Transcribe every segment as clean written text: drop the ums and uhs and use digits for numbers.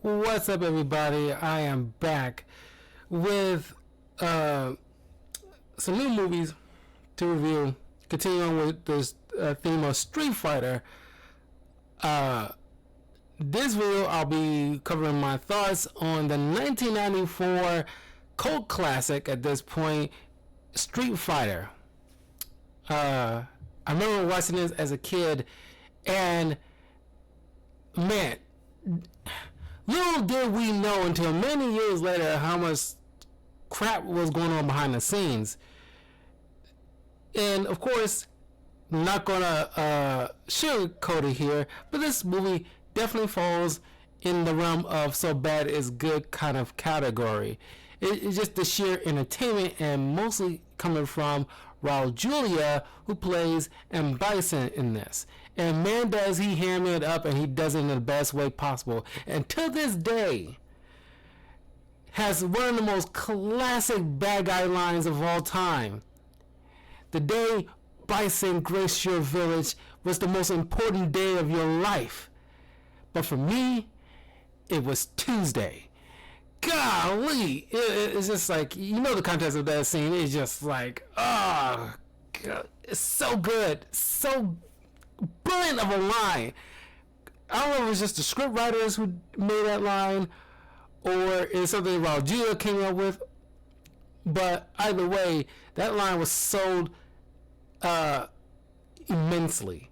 What's up, everybody? I am back with some new movies to review. Continuing with this theme of Street Fighter. This video, I'll be covering my thoughts on the 1994 cult classic at this point, Street Fighter. I remember watching this as a kid, and man, little did we know until many years later how much crap was going on behind the scenes. And of course, I'm not gonna sugarcoat it here, but this movie definitely falls in the realm of so bad is good kind of category. It's just the sheer entertainment, and mostly coming from Raul Julia, who plays M. Bison in this. And man, does he hammer it up, and he does it in the best way possible. And to this day, has one of the most classic bad guy lines of all time. The day Bison graced your village was the most important day of your life. But for me, it was Tuesday. Golly, it's just like, you know, the context of that scene is just like, oh, God, it's so good, so brilliant of a line. I don't know if it's just the script writers who made that line, or it's something Raul Julia came up with, but either way, that line was sold immensely.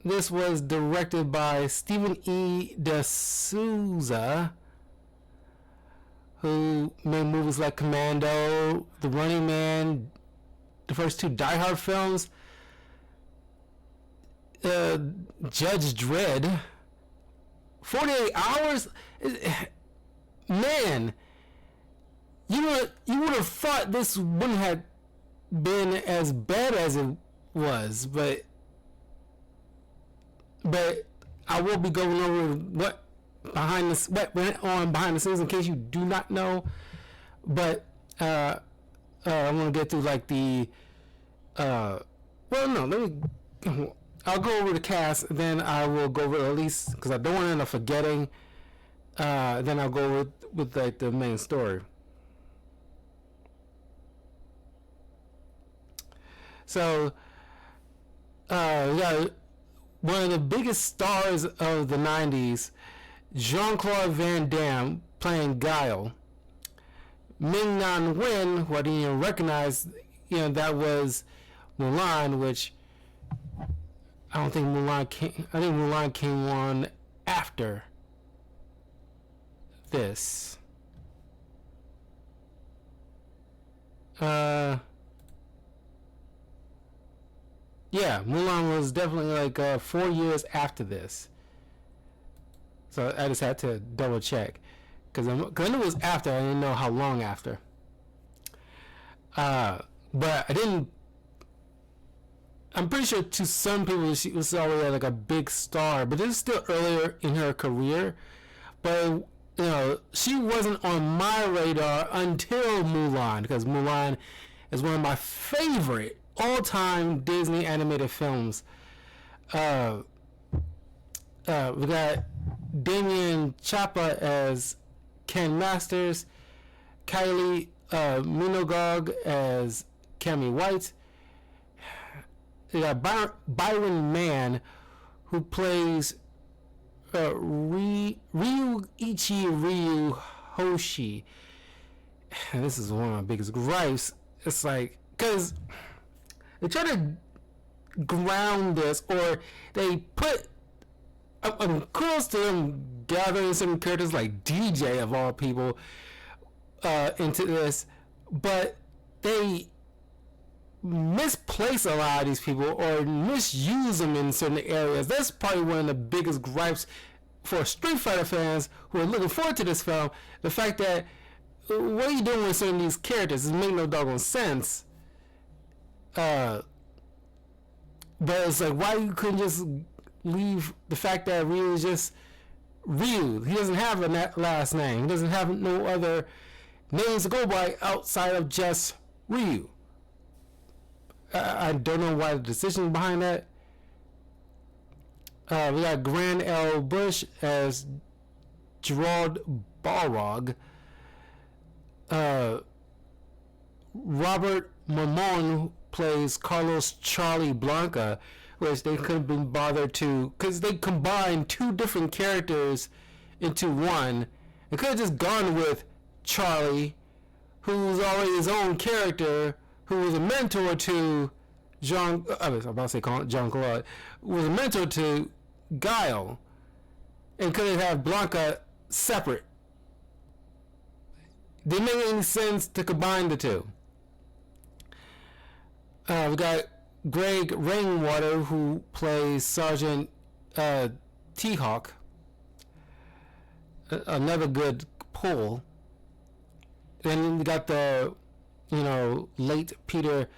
This was directed by Stephen E. D'Souza, who made movies like Commando, The Running Man, the first two Die Hard films, Judge Dredd, 48 Hours. Man, you would have thought this wouldn't have been as bad as it was, but I will be going over what went on behind the scenes in case you do not know. But I'm gonna get through like the I'll go over the cast, then I will go over at least, because I don't want to end up forgetting. Then I'll go with like the main story. So yeah, one of the biggest stars of the 90s, Jean-Claude Van Damme playing Guile. Ming-Na Wen, who I didn't even recognize, that was Mulan, which I don't think Mulan came. I think Mulan came on after this. Yeah, Mulan was definitely like 4 years after this. So I just had to double check, because I knew it was after. I didn't know how long after. But I didn't. I'm pretty sure to some people she was already like a big star, but this is still earlier in her career. But she wasn't on my radar until Mulan, because Mulan is one of my favorite all-time Disney animated films. We got Damien Chapa as Ken Masters, Kylie Minogue as Cammy White. We got Byron Mann, who plays Ryuichi Ryu Hoshi. This is one of my biggest gripes. It's like, because they try to ground this, or they put kudos to them gathering some characters like DJ of all people into this, but they misplace a lot of these people or misuse them in certain areas. That's probably one of the biggest gripes for Street Fighter fans who are looking forward to this film. The fact that what are you doing with certain of these characters? It makes no doggone sense. But it's like, why you couldn't just leave the fact that Ryu is just Ryu? He doesn't have a last name. He doesn't have no other names to go by outside of just Ryu. I don't know why the decision behind that. We got Grand L. Bush as Gerald Balrog. Robert Mamon plays Carlos Charlie Blanca, which they couldn't be bothered to, because they combined two different characters into one. They could have just gone with Charlie, who's already his own character, who was a mentor to I was about to say Jean Claude, was a mentor to Guile, and could have Blanca separate. Didn't make any sense to combine the two. We got Greg Rainwater, who plays Sergeant T-Hawk. Another good pull. Then we got the, late Peter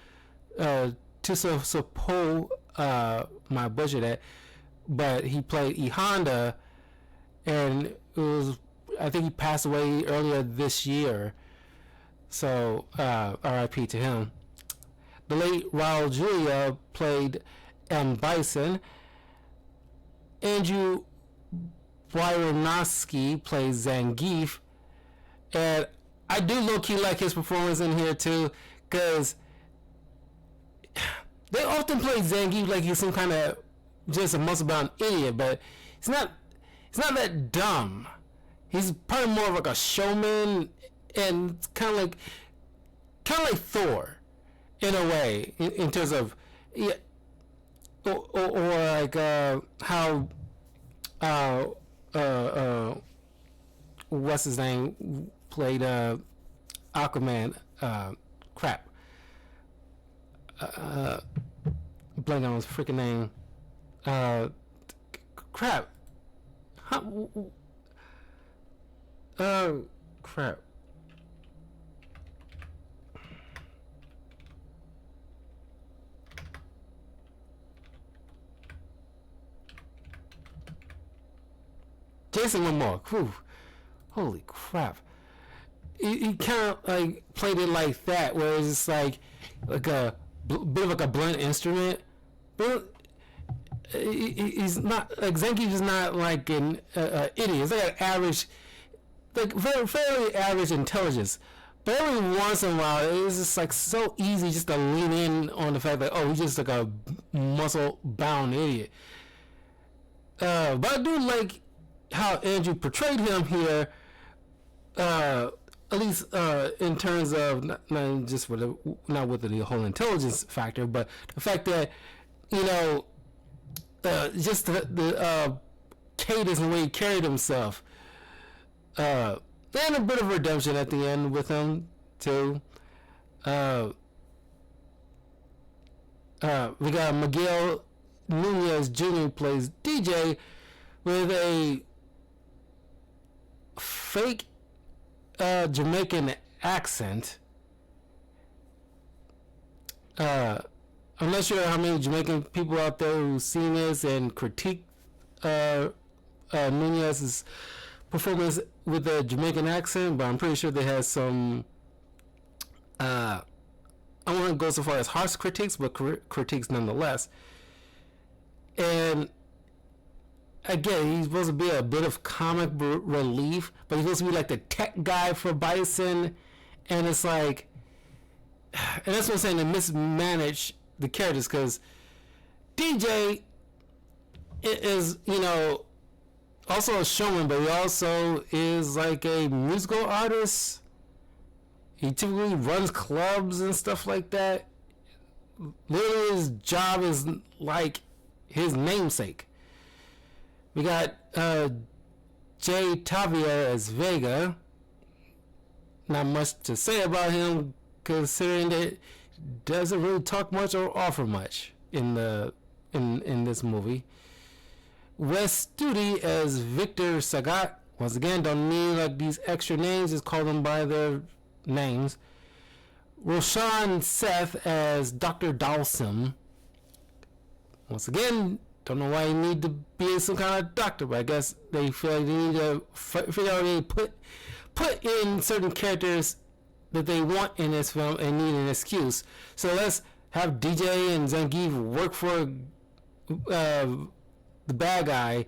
Tusopow, my butcher that, but he played E Honda, and it was, I think he passed away earlier this year. So R.I.P. to him. The late Raul Julia played M. Bison. Andrew Bryonowski plays Zangief. And I do low-key like his performance in here too, because they often play Zangief like he's some kind of just a muscle-bound idiot, but it's not that dumb. He's probably more of like a showman, and kind of like Thor in a way, in terms of, yeah, or like how what's his name played Aquaman, crap, blank on his freaking name, crap, crap. Jason Momoa. Whew. Holy crap. He kind of like played it like that, where it's just like a bit of like a blunt instrument. But he's not, like, Zangief is not like an idiot. It's like an average, like fairly average intelligence. But every once in a while, it's just like so easy just to lean in on the fact that, oh, he's just like a muscle-bound idiot. But I do like how Andrew portrayed him here, at least in terms of not just with not with the whole intelligence factor, but the fact that, just the cadence and the way he carried himself, and a bit of redemption at the end with him too. We got Miguel Nunez Jr. plays DJ with a fake Jamaican accent. I'm not sure how many Jamaican people out there who've seen this and critique Nunez's performance with a Jamaican accent, but I'm pretty sure they had some, I don't want to go so far as harsh critiques, but critiques nonetheless. And again, he's supposed to be a bit of comic relief, but he's supposed to be like the tech guy for Bison, and it's like, and that's what I'm saying, they mismanage the characters, because DJ is, also a showman, but he also is like a musical artist. He typically runs clubs and stuff like that. Literally, his job is like his namesake. We got Jay Tavia as Vega. Not much to say about him, considering that he doesn't really talk much or offer much in this movie. Wes Studi as Victor Sagat. Once again, don't need like these extra names, just call them by their names. Roshan Seth as Dr. Dawson. Once again, don't know why you need to be some kind of doctor, but I guess they feel like they need to figure out a put in certain characters that they want in this film and need an excuse. So let's have DJ and Zangief work for the bad guy,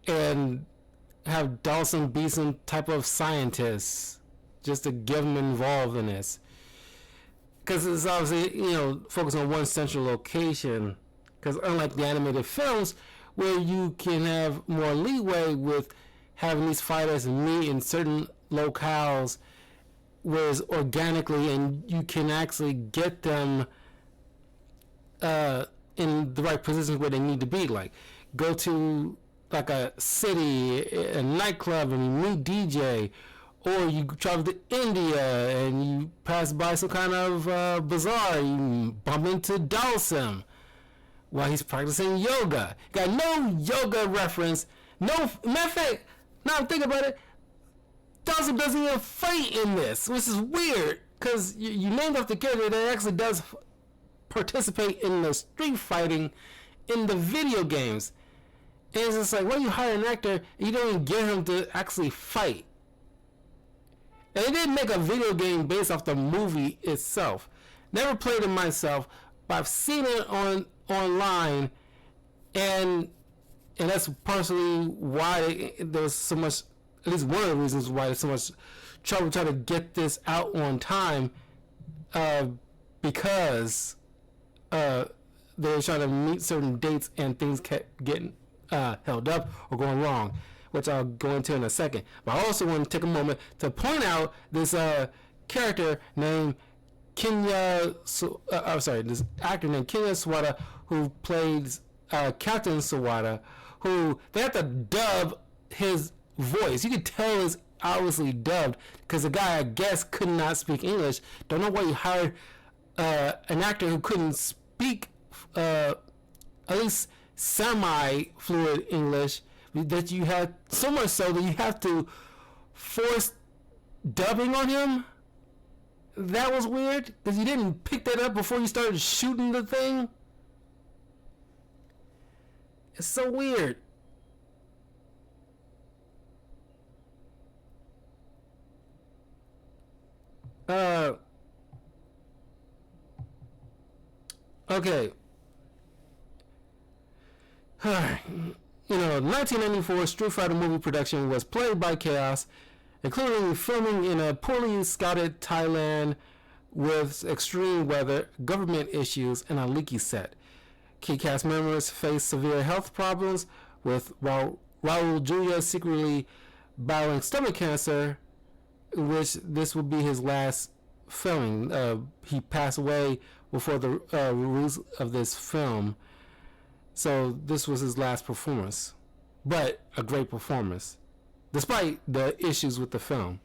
and have Dawson be some type of scientist just to get him involved in this. Because it's obviously, focused on one central location. Because unlike the animated films, where you can have more leeway with having these fighters meet in certain locales, whereas organically, and you can actually get them in the right positions where they need to be. Like, go to like a city, a nightclub, and you meet DJ, or you travel to India and you pass by some kind of bazaar, you bump into Dalsim while he's practicing yoga. Got no yoga reference. No, matter of fact, now I'm thinking about it, Dalsim doesn't even fight in this, which is weird, because you named off the character that actually does participate in the street fighting in the video games. And it's just like, why do you hire an actor and you don't even get him to actually fight? And they didn't make a video game based off the movie itself. Never played it myself, but I've seen it online, and that's partially why there's so much. At least one of the reasons why there's so much trouble trying to get this out on time, because they were trying to meet certain dates and things kept getting held up or going wrong, which I'll go into in a second. But I also want to take a moment to point out this character named this actor named Kenya Sawada, who plays Captain Sawada, who they have to dub his voice. You could tell it's obviously dubbed because the guy, I guess, could not speak English. Don't know why you hired an actor who couldn't speak at least semi-fluid English, that you had so much so that you have to force dubbing on him. That was weird because you didn't pick that up before you started shooting the thing. It's so weird. Okay. 1994 Street Fighter movie production was plagued by chaos, including filming in a poorly scouted Thailand with extreme weather, government issues, and a leaky set. Key cast members faced severe health problems, with Raul Julia secretly battling stomach cancer, which this will be his last filming. He passed away before the release of this film. So this was his last performance, but a great performance, despite the issues with the film.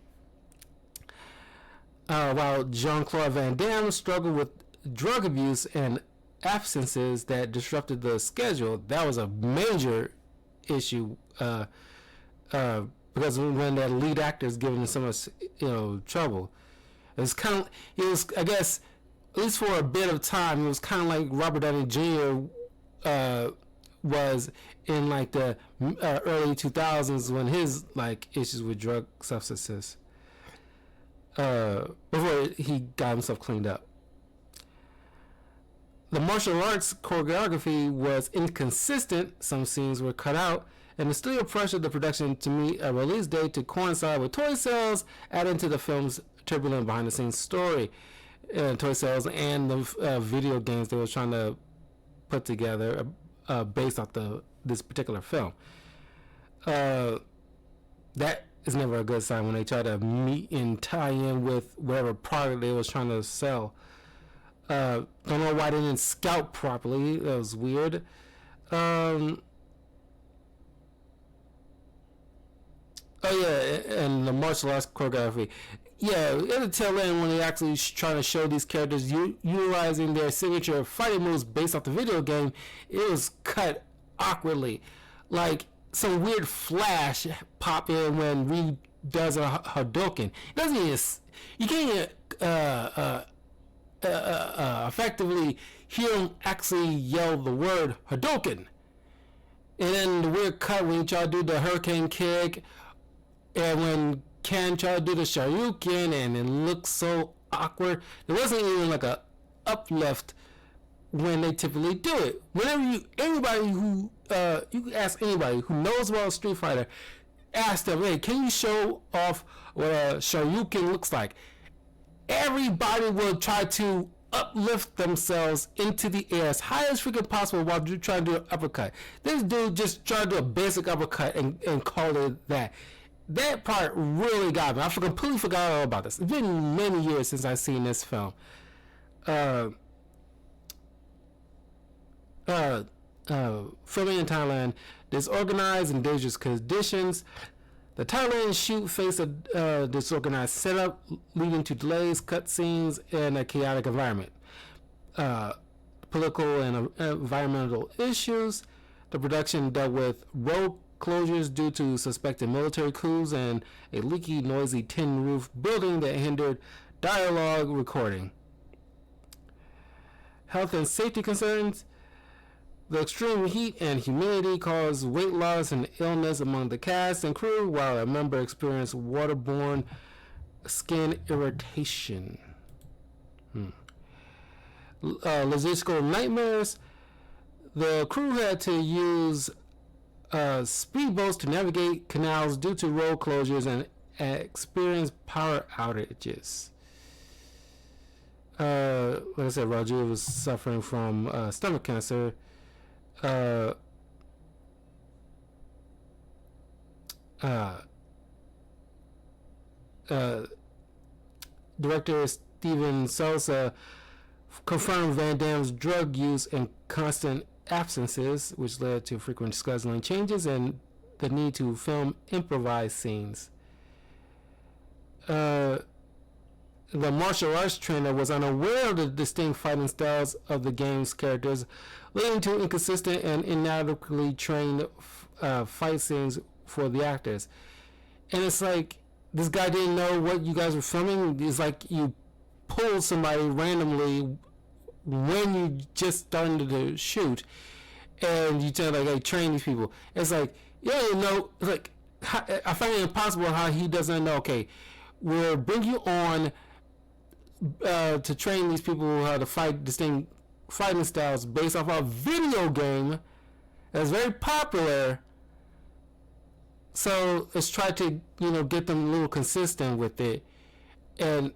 While Jean-Claude Van Damme struggled with drug abuse and absences that disrupted the schedule, that was a major issue, because when that lead actor is giving him so much, trouble. It was, I guess, at least for a bit of time, it was kind of like Robert Downey Jr. Was in like the early 2000s when his issues with drug substances, before he got himself cleaned up. The martial arts choreography was inconsistent. Some scenes were cut out, and the studio pressured the production to meet a release date to coincide with toy sales, adding to the film's turbulent behind-the-scenes story. Toy sales and the video games they were trying to put together based off this particular film. That is never a good sign when they try to meet and tie in with whatever product they was trying to sell. Don't know why they didn't scout properly. That was weird. Oh yeah, and the martial arts choreography. Yeah, at the tail end when they actually trying to show these characters utilizing their signature fighting moves based off the video game, it was cut awkwardly. Like some weird flash pop in when Reed does a Hadouken. It doesn't even, you can't even effectively hear him actually yell the word Hadouken. And then the weird cut when he tried to do the hurricane kick, and when Ken tried to do the Shoryuken, and it looked so awkward. There wasn't even like a uplift when they typically do it. Whenever anybody who you can ask anybody who knows about Street Fighter, ask them, hey, can you show off what a Shoryuken looks like? Everybody will try to uplift themselves into the air as high as freaking possible while trying to do an uppercut. This dude just tried to do a basic uppercut and call it that. That part really got me. I completely forgot all about this. It's been many years since I've seen this film. Filming in Thailand, disorganized and dangerous conditions. The Thailand shoot faced a disorganized setup, leading to delays, cutscenes, and a chaotic environment. Political and environmental issues. The production dealt with road closures due to suspected military coups and a leaky, noisy tin roof building that hindered dialogue recording. Health and safety concerns. The extreme heat and humidity caused weight loss and illness among the cast and crew, while a member experienced waterborne skin irritation. Logistical nightmares. The crew had to use speedboats to navigate canals due to road closures and experience power outages. Like I said, Roger was suffering from stomach cancer. Director Steven Souza confirmed Van Damme's drug use and constant absences, which led to frequent scheduling changes and the need to film improvised scenes. The martial arts trainer was unaware of the distinct fighting styles of the game's characters, leading to inconsistent and inadequately trained fight scenes for the actors. And it's like, this guy didn't know what you guys were filming. It's like you pulled somebody randomly when you just started to shoot, and you tell like, hey, train these people. It's like, yeah, you know, it's like, I find it impossible how he doesn't know, okay, we'll bring you on to train these people how to fight distinct fighting styles based off a video game that's very popular. So let's try to, get them a little consistent with it, and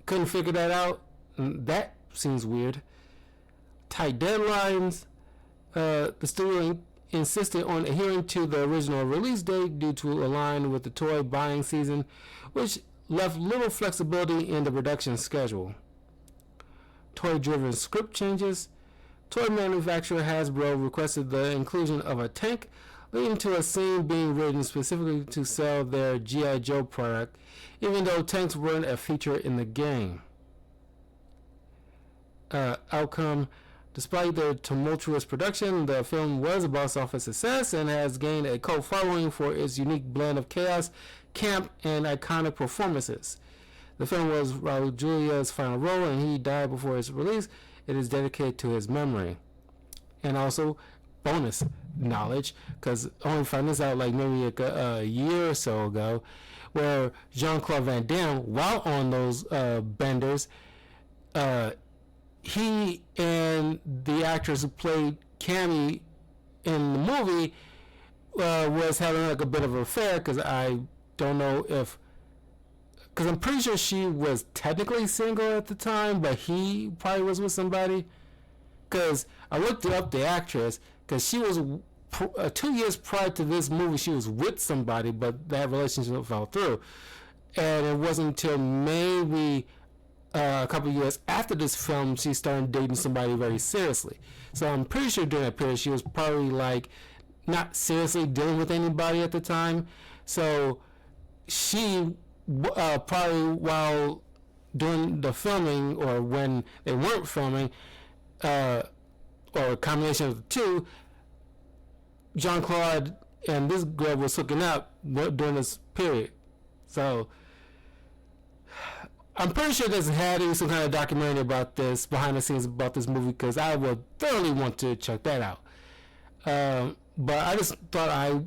couldn't figure that out. That seems weird. Tight deadlines. The studio insisted on adhering to the original release date due to align with the toy buying season, which left little flexibility in the production schedule. Toy-driven script changes. Toy manufacturer Hasbro requested the inclusion of a tank, leading to a scene being written specifically to sell their G.I. Joe product, even though tanks weren't a feature in the game. Outcome. Despite the tumultuous production, the film was a box office success and has gained a cult following for its unique blend of chaos, camp, and iconic performances. The film was Raul Julia's final role, and he died before its release. It is dedicated to his memory. And also, bonus knowledge, because I only found this out like maybe a year or so ago, where Jean-Claude Van Damme, while on those benders, he and the actress who played Cammy in the movie was having like a bit of an affair, because I don't know if, because I'm pretty sure she was technically single at the time, but he probably was with somebody. Because I looked up the actress, because she was 2 years prior to this movie, she was with somebody, but that relationship fell through. And it wasn't until maybe a couple years after this film she started dating somebody very seriously. So I'm pretty sure during that period she was probably like not seriously dealing with anybody at the time. So she probably, while doing the filming or when they weren't filming, or a combination of the two, Jean-Claude and this girl was hooking up during this period. So I'm pretty sure there's had to be some kind of documentary about this, behind the scenes about this movie, because I would thoroughly want to check that out. But I just thought I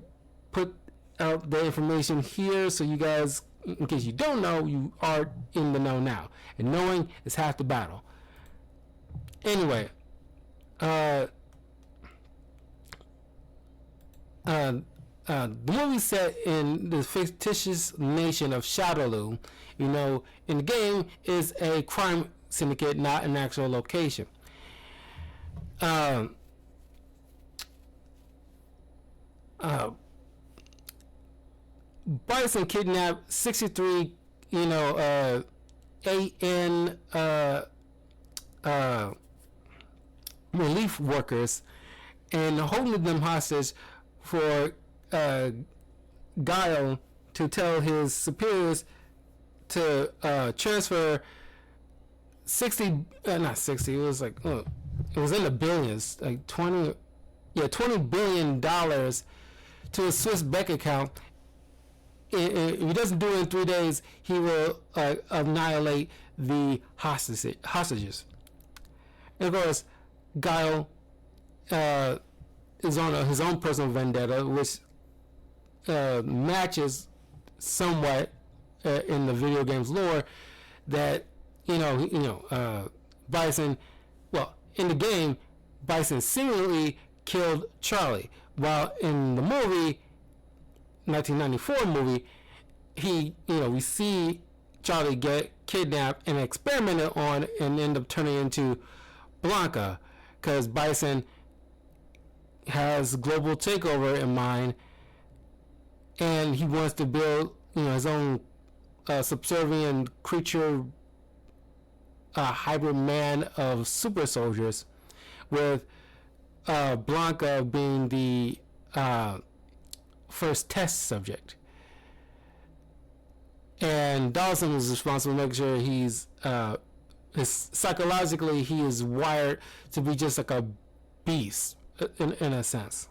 put out the information here so you guys, in case you don't know, you are in the know now. And knowing is half the battle. Anyway, uh, uh, the movie set in the fictitious nation of Shadowloo. You know, in the game is a crime syndicate, not an actual location. Um, uh, Bison kidnapped 63, AN uh, relief workers and holding them hostage for Guile to tell his superiors to transfer 60, not 60, it was like, it was in the billions, like 20 billion to a Swiss bank account. If he doesn't do it in 3 days, he will annihilate the hostages. And of course, Guile is on his own personal vendetta, which matches somewhat in the video game's lore that Bison, well, in the game, Bison secretly killed Charlie, while in the movie, 1994 movie, we see Charlie get kidnapped and experimented on and end up turning into Blanca, because Bison has global takeover in mind, and he wants to build his own subservient creature, hybrid man of super soldiers, with Blanca being the first test subject. And Dawson is responsible to make sure he's psychologically he is wired to be just like a beast in a sense.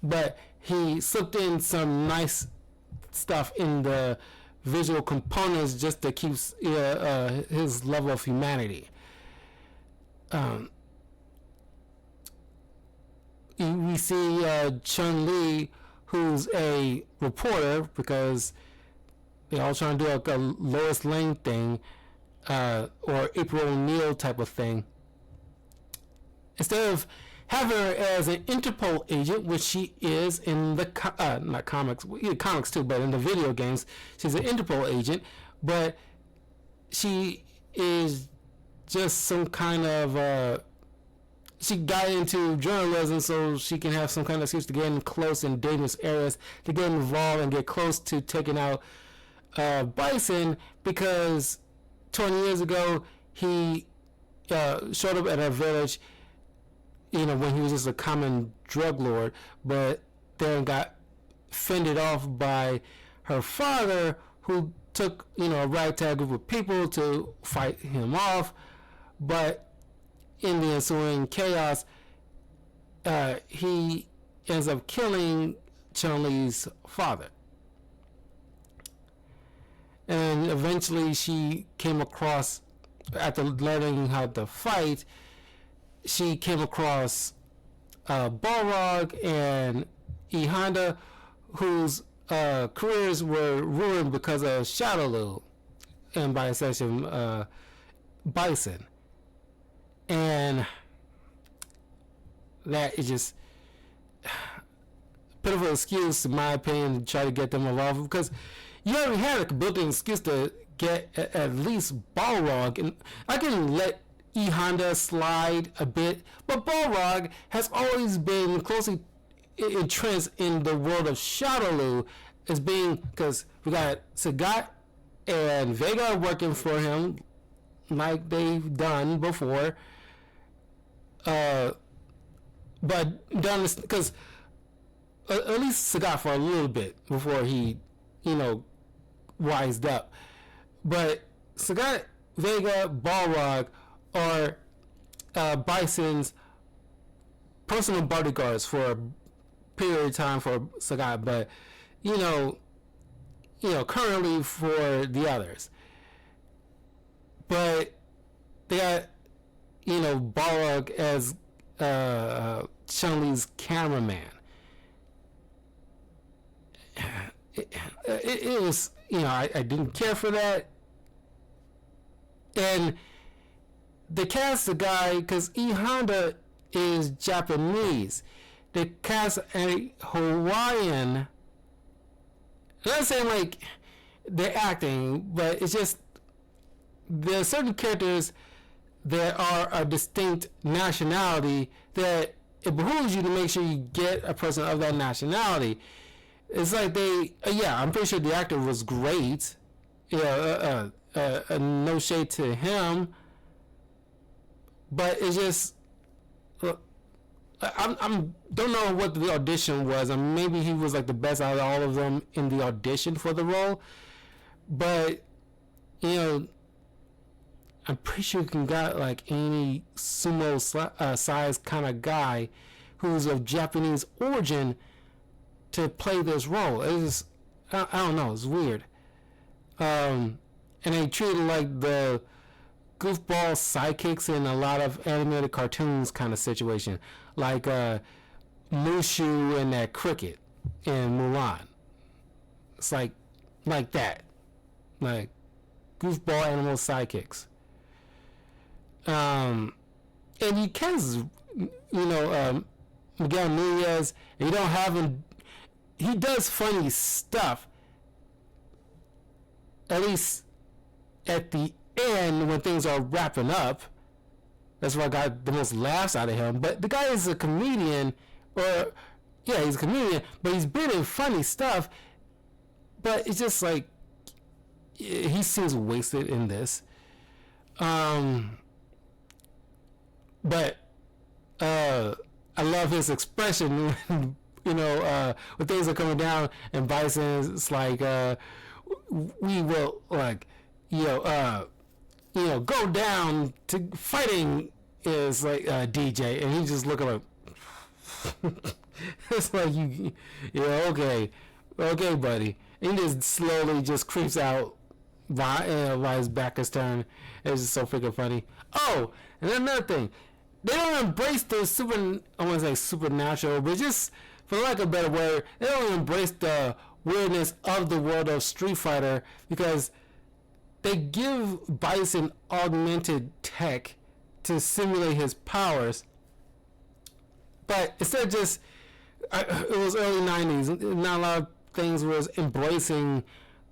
But he slipped in some nice stuff in the visual components just to keep his level of humanity. We see Chun-Li, who's a reporter, because they're all trying to do like a Lois Lane thing, or April O'Neil type of thing. Instead of having her as an Interpol agent, which she is in the not comics, comics too, but in the video games, she's an Interpol agent, but she is just some kind of she got into journalism so she can have some kind of excuse to get in close in dangerous areas, to get involved and get close to taking out Bison, because 20 years ago he showed up at her village, when he was just a common drug lord, but then got fended off by her father, who took a ragtag group of people to fight him off. But in the ensuing chaos, he ends up killing Chun-Li's father. And eventually she came across, after learning how to fight, she came across Balrog and E. Honda, whose careers were ruined because of Shadowloo, and by extension, Bison. And that is just pitiful excuse, in my opinion, to try to get them involved, because you already had a built-in excuse to get at least Balrog. And I can let E. Honda slide a bit, but Balrog has always been closely entrenched in the world of Shadowloo, as being, because we got Sagat and Vega working for him like they've done before. But done this because at least Sagat for a little bit before he, wised up. But Sagat, Vega, Balrog are Bison's personal bodyguards for a period of time for Sagat, but currently for the others. But they got Balrog as Chun-Li's cameraman. It was, I didn't care for that. And they cast a guy because E Honda is Japanese. They cast a Hawaiian. I'm not saying like they're acting, but it's just there are certain characters that are a distinct nationality that it behooves you to make sure you get a person of that nationality. It's like yeah, I'm pretty sure the actor was great. Yeah, no shade to him, but it's just I'm don't know what the audition was. I mean, maybe he was like the best out of all of them in the audition for the role, but you know, I'm pretty sure you can get like any sumo size kind of guy who's of Japanese origin to play this role. It's I don't know. It's weird. And they treat it like the goofball sidekicks in a lot of animated cartoons kind of situation, like Mushu and that cricket in Mulan. It's like that, like goofball animal sidekicks. And you can, Miguel Nunez, and you don't have him. He does funny stuff, at least at the end when things are wrapping up. That's where I got the most laughs out of him. But the guy is a comedian, he's a comedian, but he's been in funny stuff. But it's just like he seems wasted in this. But I love his expression when, when things are coming down and Bison is like, we will like, go down to fighting is like DJ, and he's just looking like, it's like okay, buddy. And he just slowly just creeps out while his back is turned. It's just so freaking funny. Oh, and then another thing, they don't embrace the I want to say supernatural, but just for lack of a better word, they don't embrace the weirdness of the world of Street Fighter, because they give Bison augmented tech to simulate his powers. But instead of just, it was early 90s, not a lot of things was embracing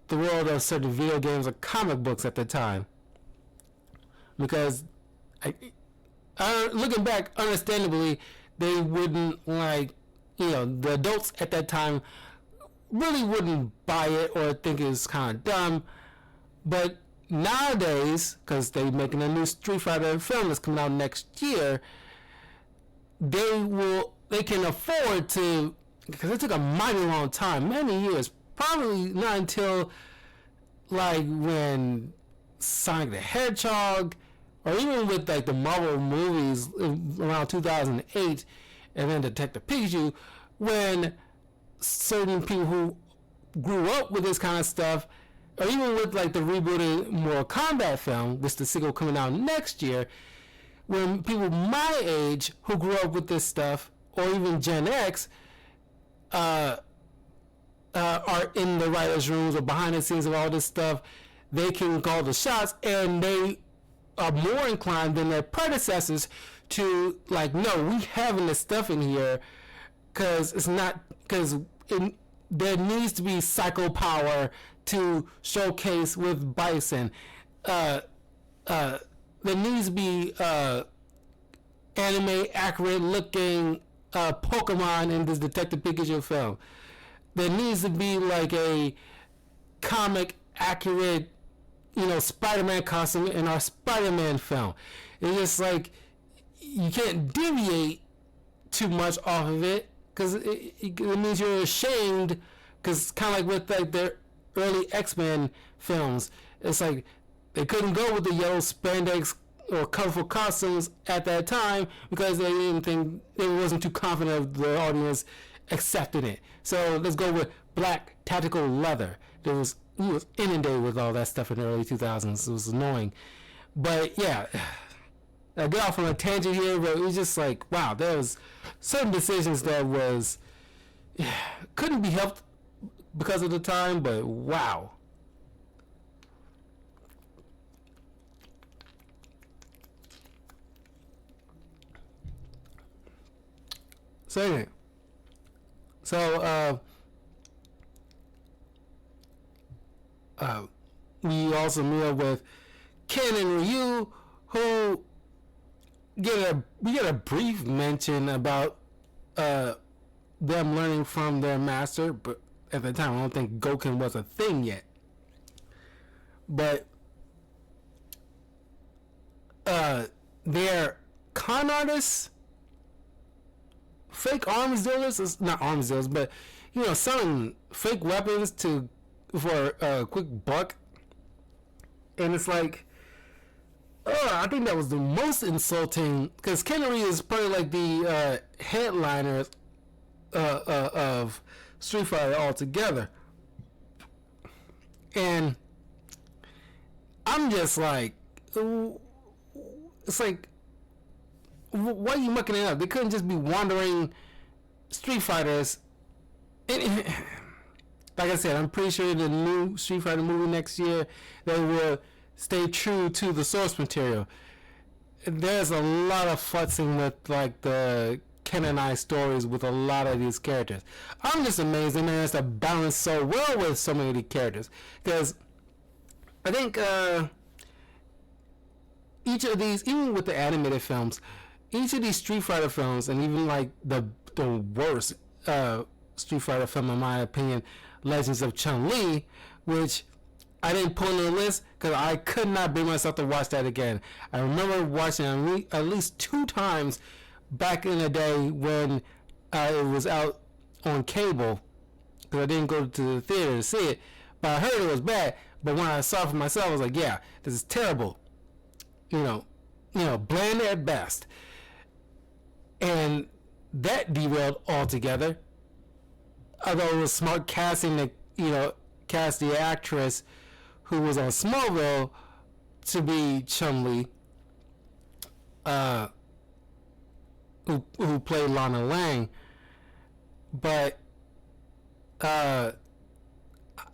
the world of certain video games or comic books at the time. Because, looking back, understandably, they wouldn't the adults at that time really wouldn't buy it or think it's kind of dumb. But nowadays, because they're making a new Street Fighter film that's coming out next year, they can afford to, because it took a mighty long time, many years, probably not until like when Sonic the Hedgehog, or even with like the Marvel movies around 2008, and then Detective Pikachu, when certain people who grew up with this kind of stuff, or even with like the rebooted Mortal Kombat film, which the sequel coming out next year, when people my age who grew up with this stuff, or even Gen X, are in the writers' rooms or behind the scenes of all this stuff, they can call the shots, and they are more inclined than their predecessors to like, no, we having this stuff in here because there needs to be psycho power to showcase with Bison. There needs to be anime accurate looking Pokemon in this Detective Pikachu film. There needs to be like a comic accurate, Spider-Man costume in our Spider-Man film. It's just like you can't deviate too much off of it, because it means you're ashamed. Because kind of like with like their early X-Men films, it's like they couldn't go with the yellow spandex or colorful costumes at that time because they didn't think, they wasn't too confident of the audience accepting it. So let's go with black tactical leather. He was inundated with all that stuff in the early 2000s. It was annoying. But yeah, I get off on a tangent here, but it was just like, wow, there was certain decisions that was couldn't be helped because of the time, but wow. So anyway, so we also meet up with Ken and Ryu, who we get a brief mention about them learning from their master, but at the time I don't think Goken was a thing yet. But they're con artists, fake arms dealers, not arms dealers, but selling fake weapons for a quick buck. And it's like, I think that was the most insulting, because Ken and Ryu is probably like the headliners of Street Fighter altogether. And I'm just like, it's like, why are you mucking it up? They couldn't just be wandering Street Fighters. And, like I said, I'm pretty sure the new Street Fighter movie next year, they will stay true to the source material. There's a lot of futzing with like the Ken and I stories with a lot of these characters. I'm just amazed they managed to balance so well with so many of the characters, because I think each of these, even with the animated films, each of these Street Fighter films, and even like the worst Street Fighter film in my opinion, Legends of Chun-Li, which I didn't put on the list because I could not bring myself to watch that again. I remember watching it at least 2 times back in the day when it was out on cable, because I didn't go to the theater to see it, but I heard it was bad. But when I saw it for myself, I was like, yeah, this is terrible. Bland at best. And that derailed altogether. Although it was smart casting to, cast the actress who was on Smallville to be Chun-Li, who played Lana Lang. But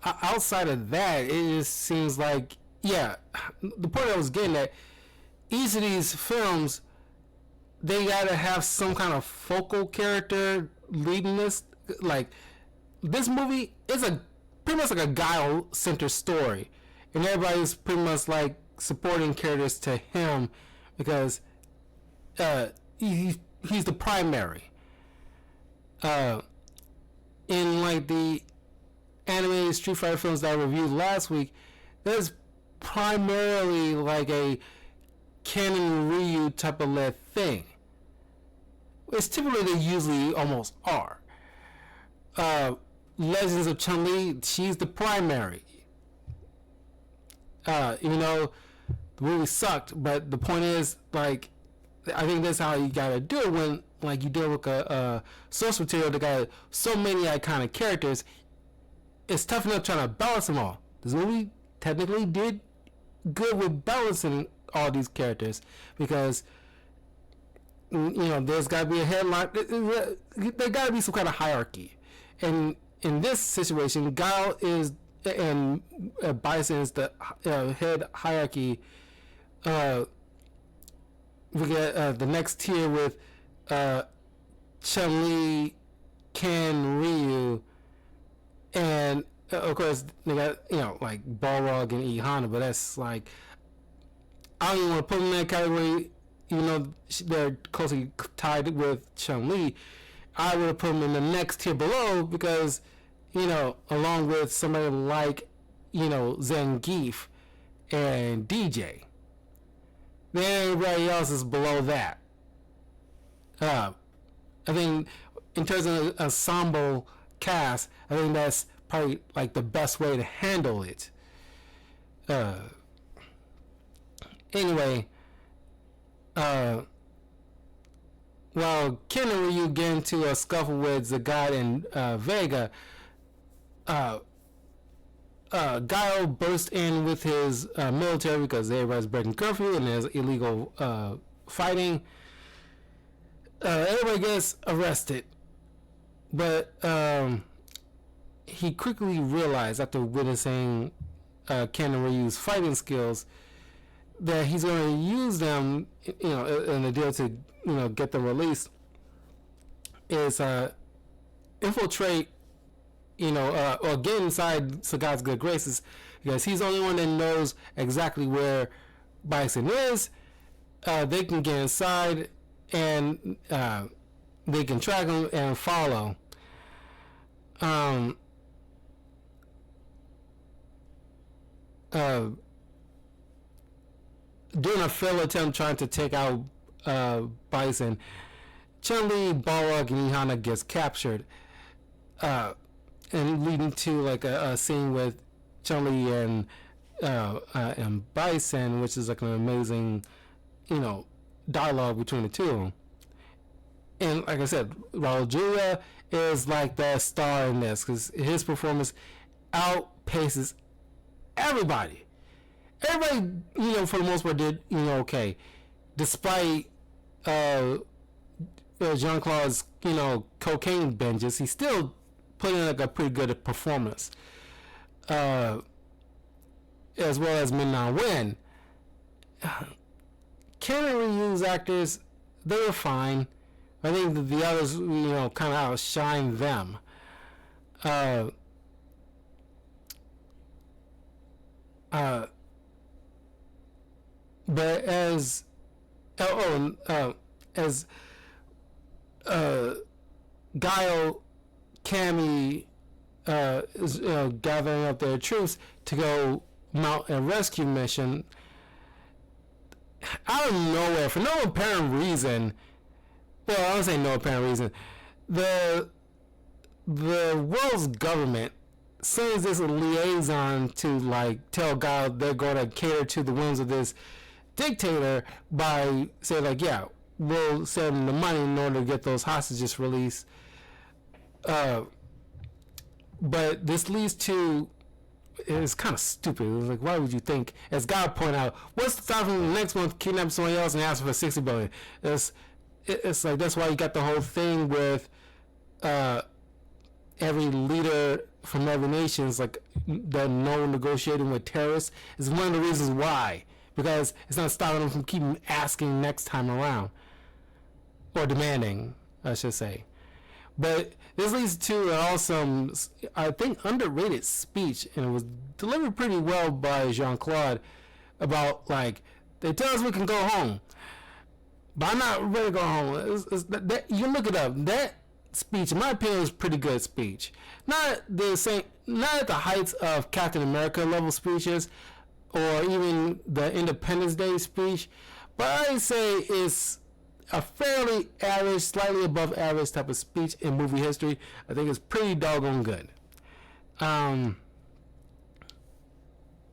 outside of that, it just seems like, the point I was getting at, each of these films, they gotta have some kind of focal character leading this. Like, this movie is pretty much like a Guile-centered story, and everybody's pretty much like supporting characters to him because he's the primary. In like the animated Street Fighter films that I reviewed last week, there's primarily like a Ken and Ryu type of led thing. It's typically they usually almost are. Legends of Chun-Li, she's the primary. Even though the movie sucked, but the point is, like, I think that's how you gotta do it when, like, you deal with a source material that got so many iconic characters. It's tough enough trying to balance them all. This movie technically did good with balancing all these characters, because there's got to be a headline. There got to be some kind of hierarchy, and in this situation, Guile is and Bison is the head hierarchy. We get the next tier with Chun-Li, Ken, Ryu, and of course they got like Balrog and E Honda, but that's like, I don't even want to put them in that category, even though they're closely tied with Chun-Li. I would have put them in the next tier below, because along with somebody like Zangief and DJ, then everybody else is below that. I think in terms of ensemble cast, I think that's probably like the best way to handle it. Anyway, while Ken and Ryu get into a scuffle with Zagat and Vega, Guile bursts in with his military, because everybody's breaking curfew and there's illegal fighting. Everybody gets arrested, but he quickly realized, after witnessing Ken and Ryu's fighting skills, that he's going to use them, in a deal to, get them released. is infiltrate, or get inside Sagat's good graces, because he's the only one that knows exactly where Bison is. They can get inside and they can track him and follow. Doing a failed attempt trying to take out Bison, Chun-Li, Balrog, and Ihana gets captured, and leading to like a scene with Chun-Li and Bison, which is like an amazing, dialogue between the two of them. And like I said, Raul Julia is like the star in this because his performance outpaces everybody. Everybody, for the most part, did okay, despite Jean-Claude's cocaine binges. He still put in like a pretty good performance, as well as Min-Na Wen. Ken and Ryu's actors, they were fine. I think that the others, kind of outshine them. But as Guile, Cammy is gathering up their troops to go mount a rescue mission, out of nowhere, for no apparent reason. Well, I don't say no apparent reason. The world's government sends this liaison to like tell Guile they're going to cater to the whims of this dictator by saying like, yeah, we'll send them the money in order to get those hostages released. But this leads to, it's kind of stupid. It was like, why would you think, as Guile pointed out, what's the time from the next one kidnap somebody else and ask for $60 billion? It's like, that's why you got the whole thing with every leader from every nation is like the no negotiating with terrorists. Is one of the reasons why, because it's not stopping them from keeping asking next time around, or demanding, I should say. But this leads to an awesome, I think, underrated speech, and it was delivered pretty well by Jean-Claude about like, they tell us we can go home, but I'm not ready to go home. You can look it up. That speech, in my opinion, was a pretty good speech. Not at the heights of Captain America level speeches, or even the Independence Day speech, but I'd say it's a fairly average, slightly above average type of speech in movie history. I think it's pretty doggone good.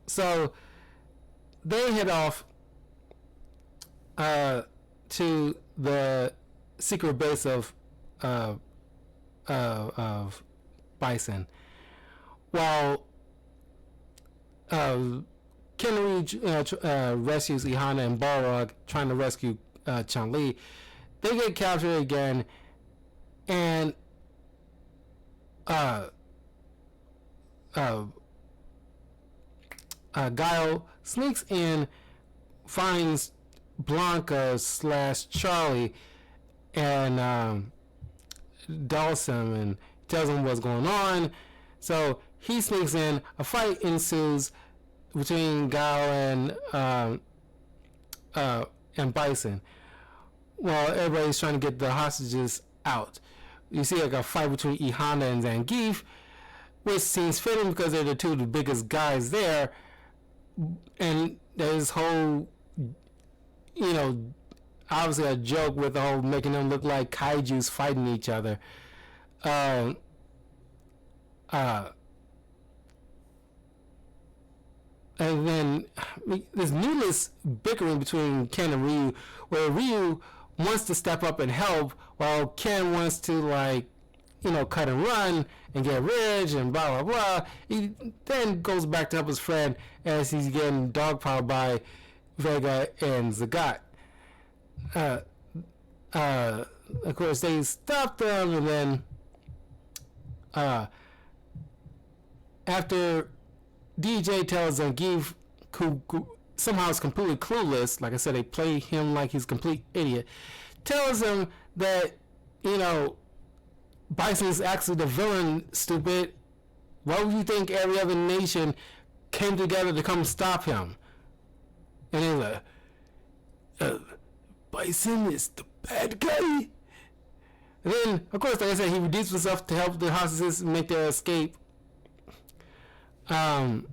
So they head off to the secret base of Bison, while Ken rescues Ihana and Balrog, trying to rescue Chun-Li. They get captured again, and Guile sneaks in, finds Blanca / Charlie, and Dawson, and tells him what's going on. So he sneaks in. A fight ensues between Guile and Bison, while everybody's trying to get the hostages out. You see like a fight between Ihana and Zangief, which seems fitting because they're the two of the biggest guys there, and there's whole, obviously a joke with the whole making them look like kaijus fighting each other. And then there's needless bickering between Ken and Ryu, where Ryu wants to step up and help, while Ken wants to cut and run and get rich and blah blah blah. He then goes back to help his friend as he's getting dogpiled by Vega and Zagat. Of course, they stop them, and then after DJ tells Zangief, who somehow is completely clueless, like I said, they play him like he's a complete idiot, tells him that, Bison's actually the villain, stupid. Why would you think every other nation came together to come stop him? And he's like, Bison is the bad guy? And then, of course, like I said, he reduced himself to help the hostages make their escape. And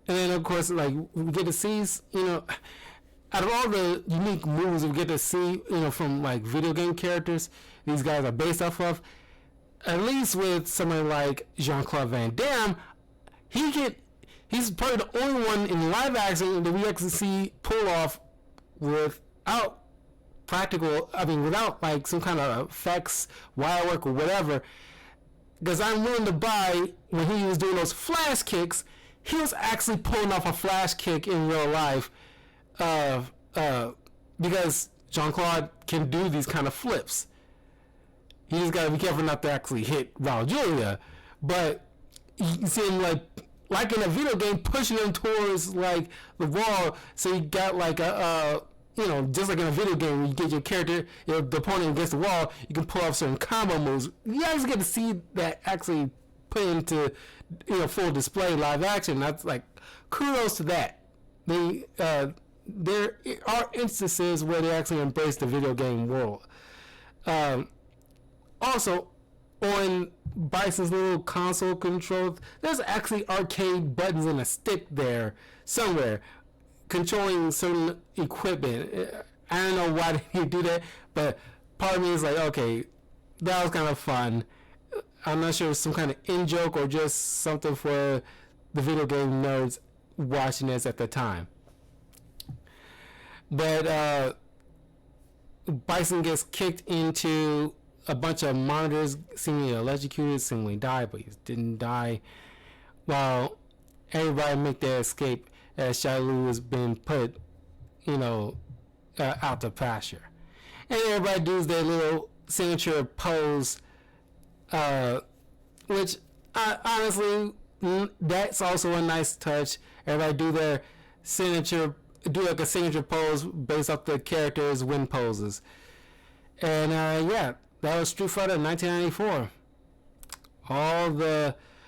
then, of course, like, we get to see, out of all the unique movies we get to see, from, like, video game characters these guys are based off of, at least with somebody like Jean-Claude Van Damme, he's probably the only one in live action that we actually see pull off without without, like, some kind of effects, wire work, or whatever. Because I'm willing to buy, when he was doing those flash kicks, he was actually pulling off a flash kick in real life, because Jean-Claude can do these kind of flips. He just gotta be careful not to actually hit Raul Julia. But you see him, like in a video game, pushing him towards, like, the wall, so you got, like, just like in a video game, when you get your character, the opponent against the wall, you can pull off certain combo moves. You guys get to see that actually put into, full display live action. That's, like, kudos to that. There are instances where they actually embrace the video game world. Also, on Bison's little console control, there's actually arcade buttons and a stick there somewhere controlling certain equipment. I don't know why they do that, but part of me is like, okay, that was kind of fun. I'm not sure if it's some kind of in-joke or just something for the video game nerds watching this at the time. But Bison gets kicked into a bunch of monitors, seemingly electrocuted, seemingly died, but he didn't die. While everybody make their escape as Shia LaBeouf has been put, out to pasture. And everybody does their little signature pose, which honestly, that's also a nice touch. Everybody do their signature, like a signature pose based off the characters' win poses. And that was Street Fighter 1994.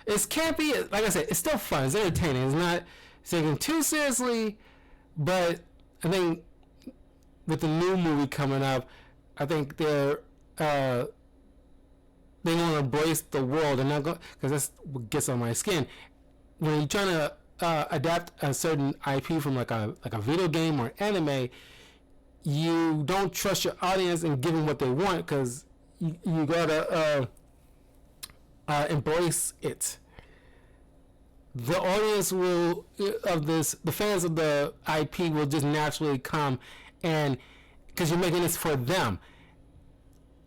It's campy, like I said, it's still fun, it's entertaining, it's not taken too seriously, but I think with the new movie coming up, I think they want to embrace the world, and not go, because that's what gets on my skin. When you're trying to adapt a certain IP from like a video game or anime, you don't trust your audience and give them what they want, because you gotta embrace it. The audience the fans of the IP will just naturally come, and because you're making this for them.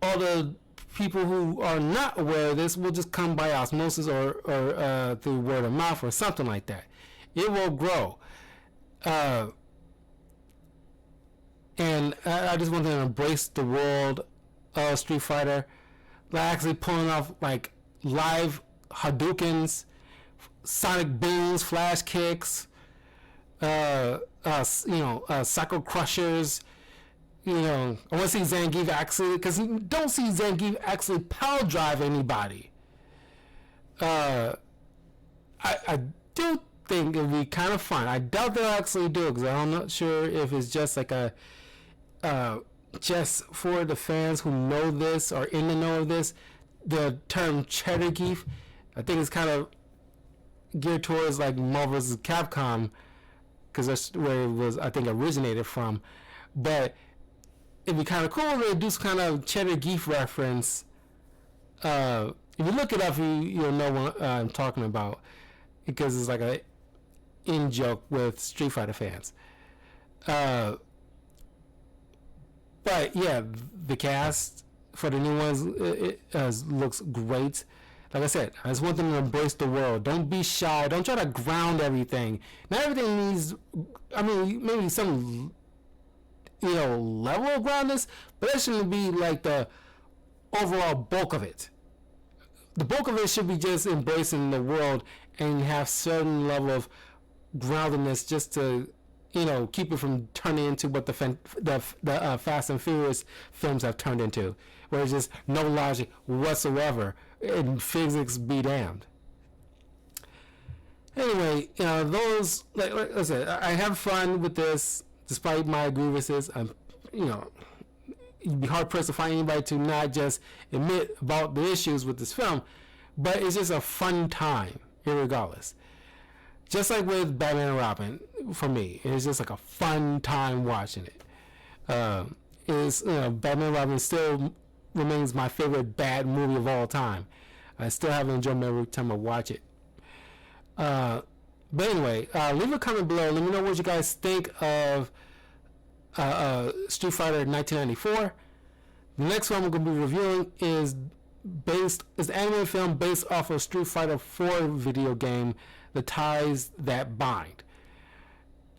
All the people who are not aware of this will just come by osmosis or through word of mouth or something like that. It will grow. And I just want to embrace the world of Street Fighter, like actually pulling off like live Hadoukens, sonic booms, flash kicks, Psycho Crushers. I want to see Zangief actually, because you don't see Zangief actually power drive anybody. I do think it would be kind of fun. I doubt they'll actually do it, because I'm not sure if it's just like just for the fans who know this or in the know of this, the term Cheddar Geef, I think it's kind of geared towards like Marvel vs. Capcom, because that's where it was, I think, originated from. But it'd be kind of cool to do some kind of Cheddar Geef reference. If you look it up, you'll know what I'm talking about, because it's like a in joke with Street Fighter fans. But yeah, the cast for the new ones looks great. Like I said, I just want them to embrace the world. Don't be shy. Don't try to ground everything. Not everything needs, maybe some, level of groundness, but that shouldn't be like the overall bulk of it. The bulk of it should be just embracing the world and have certain level of groundedness just to, keep it from turning into what the Fast and Furious films have turned into, where it's just no logic whatsoever and physics be damned. Anyway, those, like I said, I have fun with this despite my grievances. You'd be hard pressed to find anybody to not just admit about the issues with this film, but it's just a fun time, irregardless. Just like with Batman and Robin, for me, it's just like a fun time watching it. Batman and Robin still remains my favorite bad movie of all time. I still have enjoyment every time I watch it. But anyway, leave a comment below. Let me know what you guys think of Street Fighter 1994. The next one we're going to be reviewing is the anime film based off of Street Fighter 4 video game, The Ties That Bind.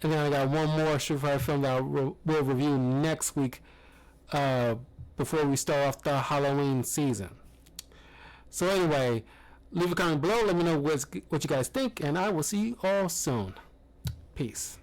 And then I got one more Street Fighter film that we'll review next week before we start off the Halloween season. So anyway, leave a comment below. Let me know what you guys think, and I will see you all soon. Peace.